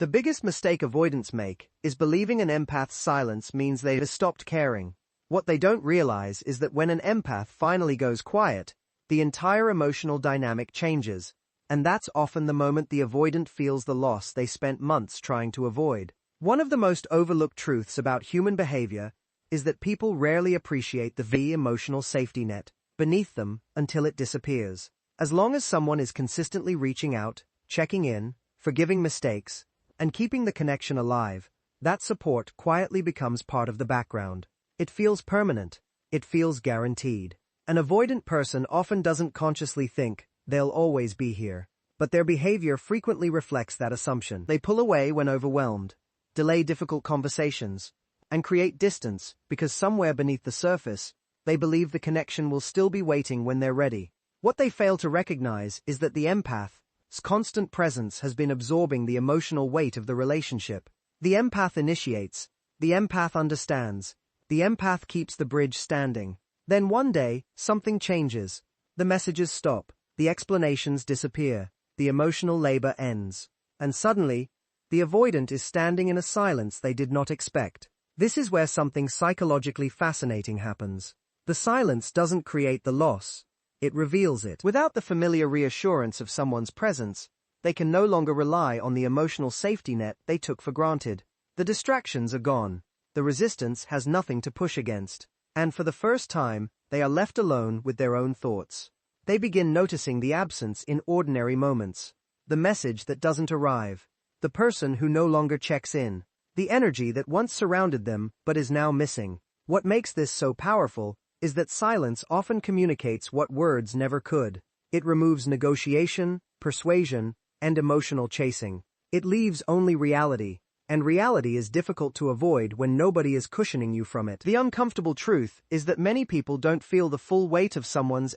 The biggest mistake avoidants make is believing an empath's silence means they've stopped caring. What they don't realize is that when an empath finally goes quiet, the entire emotional dynamic changes, and that's often the moment the avoidant feels the loss they spent months trying to avoid. One of the most overlooked truths about human behavior is that people rarely appreciate the emotional safety net beneath them until it disappears. As long as someone is consistently reaching out, checking in, forgiving mistakes, and keeping the connection alive, that support quietly becomes part of the background. It feels permanent. It feels guaranteed. An avoidant person often doesn't consciously think they'll always be here, but their behavior frequently reflects that assumption. They pull away when overwhelmed, delay difficult conversations, and create distance because somewhere beneath the surface, they believe the connection will still be waiting when they're ready. What they fail to recognize is that the empath's constant presence has been absorbing the emotional weight of the relationship. The empath initiates, the empath understands, the empath keeps the bridge standing. Then one day, something changes. The messages stop, the explanations disappear, the emotional labor ends, and suddenly, the avoidant is standing in a silence they did not expect. This is where something psychologically fascinating happens. The silence doesn't create the loss, it reveals it. Without the familiar reassurance of someone's presence, they can no longer rely on the emotional safety net they took for granted. The distractions are gone, the resistance has nothing to push against, and for the first time, they are left alone with their own thoughts. They begin noticing the absence in ordinary moments, the message that doesn't arrive, the person who no longer checks in, the energy that once surrounded them but is now missing. What makes this so powerful is that silence often communicates what words never could. It removes negotiation, persuasion, and emotional chasing. It leaves only reality, and reality is difficult to avoid when nobody is cushioning you from it. The uncomfortable truth is that many people don't feel the full weight of someone's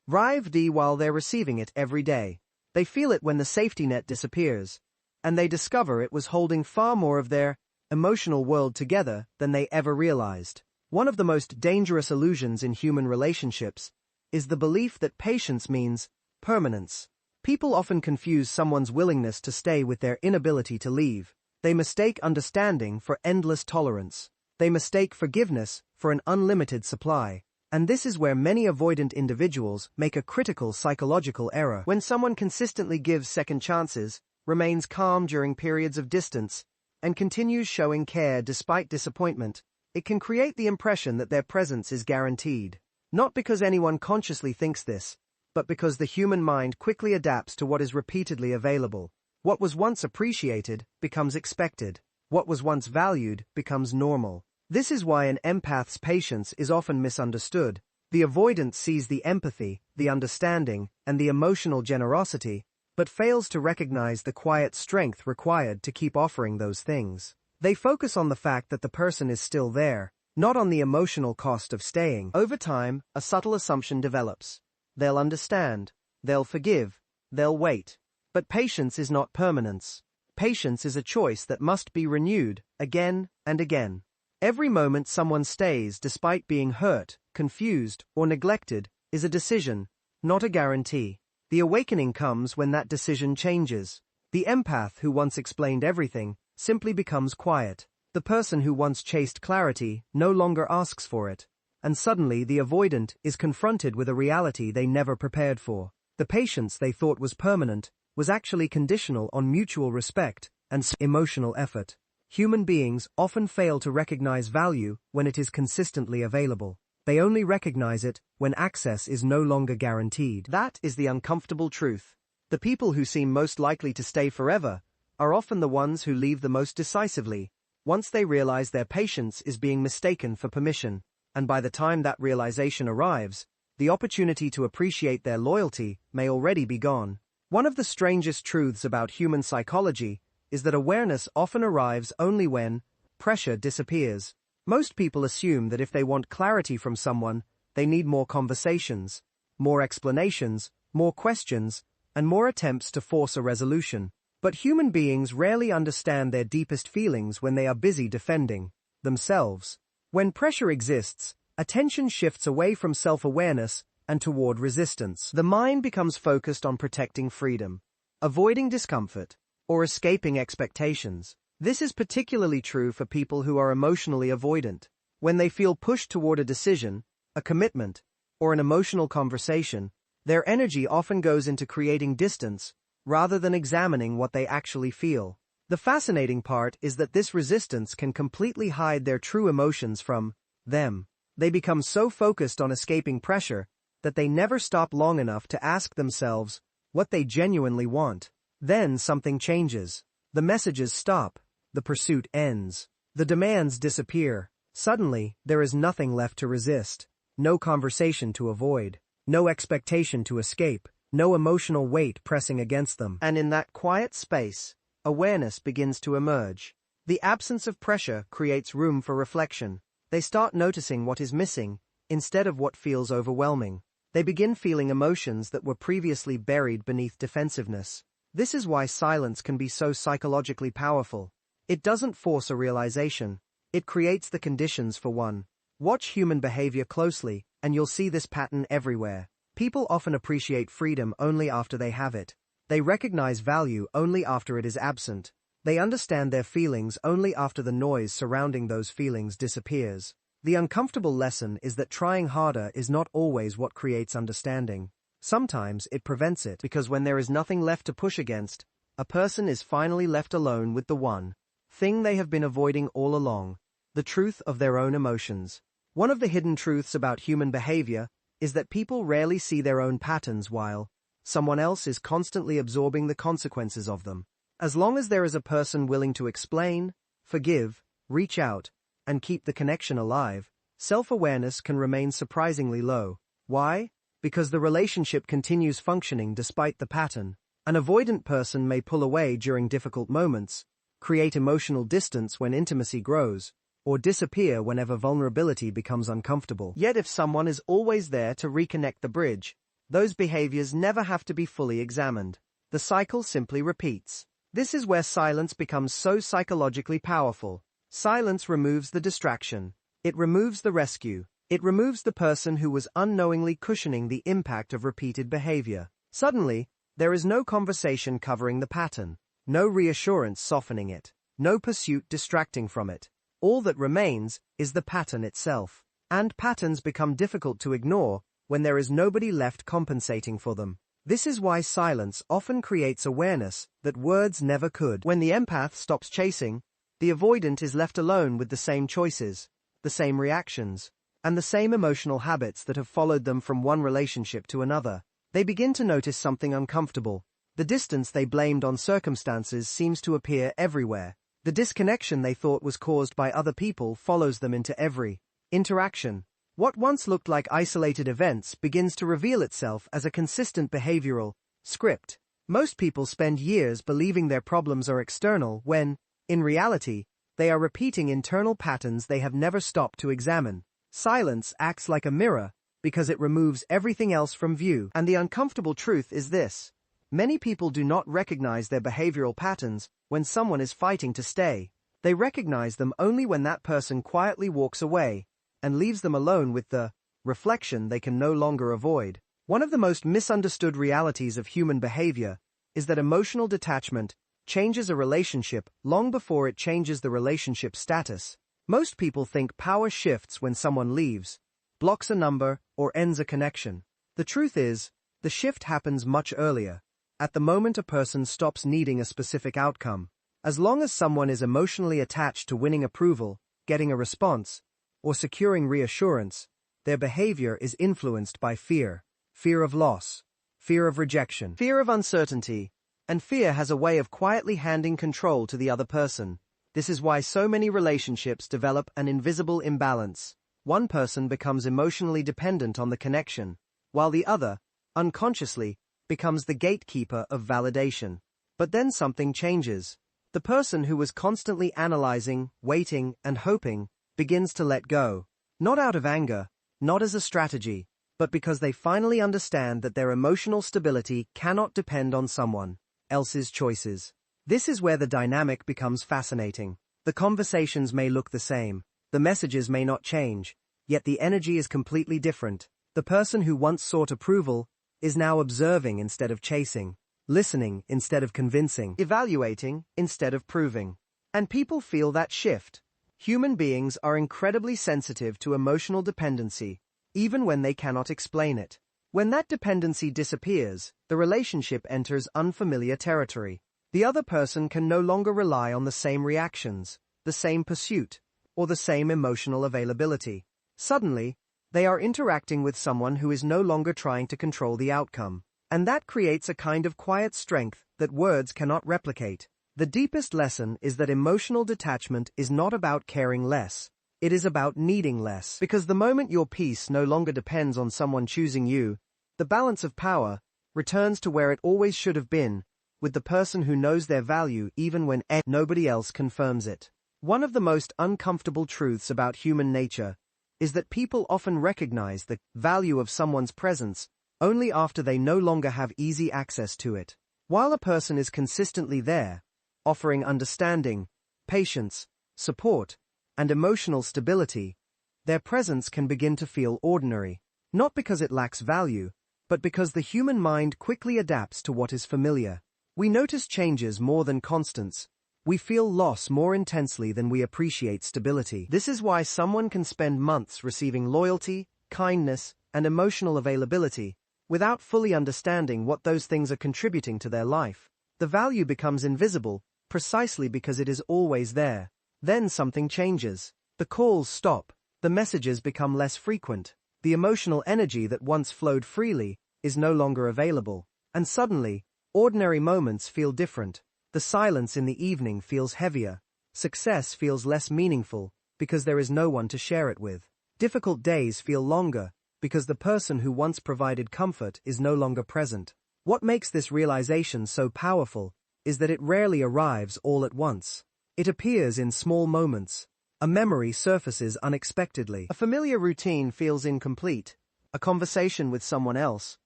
rived while they're receiving it every day. They feel it when the safety net disappears, and they discover it was holding far more of their emotional world together than they ever realized. One of the most dangerous illusions in human relationships is the belief that patience means permanence. People often confuse someone's willingness to stay with their inability to leave. They mistake understanding for endless tolerance. They mistake forgiveness for an unlimited supply. And this is where many avoidant individuals make a critical psychological error. When someone consistently gives second chances, remains calm during periods of distance, and continues showing care despite disappointment, it can create the impression that their presence is guaranteed. Not because anyone consciously thinks this, but because the human mind quickly adapts to what is repeatedly available. What was once appreciated becomes expected. What was once valued becomes normal. This is why an empath's patience is often misunderstood. The avoidant sees the empathy, the understanding, and the emotional generosity, but fails to recognize the quiet strength required to keep offering those things. They focus on the fact that the person is still there, not on the emotional cost of staying. Over time, a subtle assumption develops. They'll understand, they'll forgive, they'll wait. But patience is not permanence. Patience is a choice that must be renewed, again and again. Every moment someone stays despite being hurt, confused, or neglected is a decision, not a guarantee. The awakening comes when that decision changes. The empath who once explained everything simply becomes quiet. The person who once chased clarity no longer asks for it. And suddenly the avoidant is confronted with a reality they never prepared for. The patience they thought was permanent was actually conditional on mutual respect and emotional effort. Human beings often fail to recognize value when it is consistently available. They only recognize it when access is no longer guaranteed. That is the uncomfortable truth. The people who seem most likely to stay forever are often the ones who leave the most decisively, once they realize their patience is being mistaken for permission, and by the time that realization arrives, the opportunity to appreciate their loyalty may already be gone. One of the strangest truths about human psychology is that awareness often arrives only when pressure disappears. Most people assume that if they want clarity from someone, they need more conversations, more explanations, more questions, and more attempts to force a resolution. But human beings rarely understand their deepest feelings when they are busy defending themselves. When pressure exists, attention shifts away from self-awareness and toward resistance. The mind becomes focused on protecting freedom, avoiding discomfort, or escaping expectations. This is particularly true for people who are emotionally avoidant. When they feel pushed toward a decision, a commitment, or an emotional conversation, their energy often goes into creating distance rather than examining what they actually feel. The fascinating part is that this resistance can completely hide their true emotions from them. They become so focused on escaping pressure that they never stop long enough to ask themselves what they genuinely want. Then something changes. The messages stop. The pursuit ends. The demands disappear. Suddenly, there is nothing left to resist. No conversation to avoid. No expectation to escape. No emotional weight pressing against them. And in that quiet space, awareness begins to emerge. The absence of pressure creates room for reflection. They start noticing what is missing instead of what feels overwhelming. They begin feeling emotions that were previously buried beneath defensiveness. This is why silence can be so psychologically powerful. It doesn't force a realization. It creates the conditions for one. Watch human behavior closely, and you'll see this pattern everywhere. People often appreciate freedom only after they have it. They recognize value only after it is absent. They understand their feelings only after the noise surrounding those feelings disappears. The uncomfortable lesson is that trying harder is not always what creates understanding. Sometimes it prevents it, because when there is nothing left to push against, a person is finally left alone with the one thing they have been avoiding all along: the truth of their own emotions. One of the hidden truths about human behavior is that people rarely see their own patterns while someone else is constantly absorbing the consequences of them. As long as there is a person willing to explain, forgive, reach out, and keep the connection alive, self-awareness can remain surprisingly low. Why? Because the relationship continues functioning despite the pattern. An avoidant person may pull away during difficult moments, create emotional distance when intimacy grows, or disappear whenever vulnerability becomes uncomfortable. Yet if someone is always there to reconnect the bridge, those behaviors never have to be fully examined. The cycle simply repeats. This is where silence becomes so psychologically powerful. Silence removes the distraction. It removes the rescue. It removes the person who was unknowingly cushioning the impact of repeated behavior. Suddenly, there is no conversation covering the pattern, no reassurance softening it, no pursuit distracting from it. All that remains is the pattern itself. And patterns become difficult to ignore when there is nobody left compensating for them. This is why silence often creates awareness that words never could. When the empath stops chasing, the avoidant is left alone with the same choices, the same reactions, and the same emotional habits that have followed them from one relationship to another. They begin to notice something uncomfortable. The distance they blamed on circumstances seems to appear everywhere. The disconnection they thought was caused by other people follows them into every interaction. What once looked like isolated events begins to reveal itself as a consistent behavioral script. Most people spend years believing their problems are external when, in reality, they are repeating internal patterns they have never stopped to examine. Silence acts like a mirror because it removes everything else from view. And the uncomfortable truth is this: many people do not recognize their behavioral patterns when someone is fighting to stay. They recognize them only when that person quietly walks away and leaves them alone with the reflection they can no longer avoid. One of the most misunderstood realities of human behavior is that emotional detachment changes a relationship long before it changes the relationship status. Most people think power shifts when someone leaves, blocks a number, or ends a connection. The truth is, the shift happens much earlier, at the moment a person stops needing a specific outcome. As long as someone is emotionally attached to winning approval, getting a response, or securing reassurance, their behavior is influenced by fear. Fear of loss, fear of rejection, fear of uncertainty, and fear has a way of quietly handing control to the other person. This is why so many relationships develop an invisible imbalance. One person becomes emotionally dependent on the connection, while the other, unconsciously, becomes the gatekeeper of validation. But then something changes. The person who was constantly analyzing, waiting, and hoping begins to let go. Not out of anger, not as a strategy, but because they finally understand that their emotional stability cannot depend on someone else's choices. This is where the dynamic becomes fascinating. The conversations may look the same, the messages may not change, yet the energy is completely different. The person who once sought approval is now observing instead of chasing. listening instead of convincing, evaluating instead of proving. And people feel that shift. Human beings are incredibly sensitive to emotional dependency, even when they cannot explain it. When that dependency disappears, the relationship enters unfamiliar territory. The other person can no longer rely on the same reactions, the same pursuit, or the same emotional availability. Suddenly, they are interacting with someone who is no longer trying to control the outcome. And that creates a kind of quiet strength that words cannot replicate. The deepest lesson is that emotional detachment is not about caring less. It is about needing less. Because the moment your peace no longer depends on someone choosing you, the balance of power returns to where it always should have been, with the person who knows their value even when nobody else confirms it. One of the most uncomfortable truths about human nature is that people often recognize the value of someone's presence only after they no longer have easy access to it. While a person is consistently there, offering understanding, patience, support, and emotional stability, their presence can begin to feel ordinary, not because it lacks value, but because the human mind quickly adapts to what is familiar. We notice changes more than constants. We feel loss more intensely than we appreciate stability. This is why someone can spend months receiving loyalty, kindness, and emotional availability, without fully understanding what those things are contributing to their life. The value becomes invisible, precisely because it is always there. Then something changes. The calls stop. The messages become less frequent. The emotional energy that once flowed freely is no longer available. And suddenly, ordinary moments feel different. The silence in the evening feels heavier. Success feels less meaningful because there is no one to share it with. Difficult days feel longer because the person who once provided comfort is no longer present. What makes this realization so powerful is that it rarely arrives all at once. It appears in small moments. A memory surfaces unexpectedly. A familiar routine feels incomplete. A conversation with someone else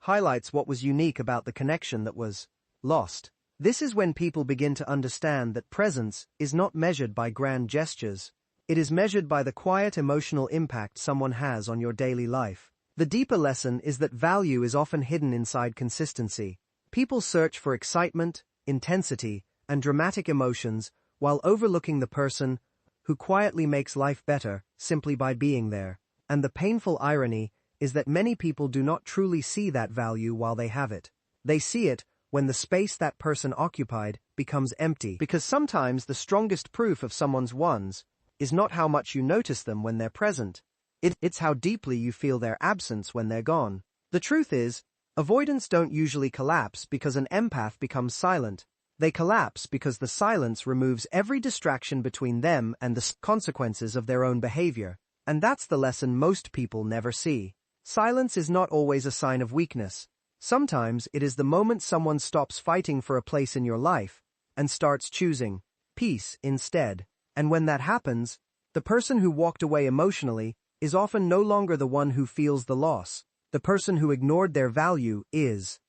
highlights what was unique about the connection that was lost. This is when people begin to understand that presence is not measured by grand gestures. It is measured by the quiet emotional impact someone has on your daily life. The deeper lesson is that value is often hidden inside consistency. People search for excitement, intensity, and dramatic emotions while overlooking the person who quietly makes life better simply by being there. And the painful irony is that many people do not truly see that value while they have it. They see it when the space that person occupied becomes empty. Because sometimes the strongest proof of someone's ones is not how much you notice them when they're present. It's how deeply you feel their absence when they're gone. The truth is, avoidants don't usually collapse because an empath becomes silent. They collapse because the silence removes every distraction between them and the consequences of their own behavior. And that's the lesson most people never see. Silence is not always a sign of weakness. Sometimes it is the moment someone stops fighting for a place in your life and starts choosing peace instead. And when that happens, the person who walked away emotionally is often no longer the one who feels the loss. The person who ignored their value is.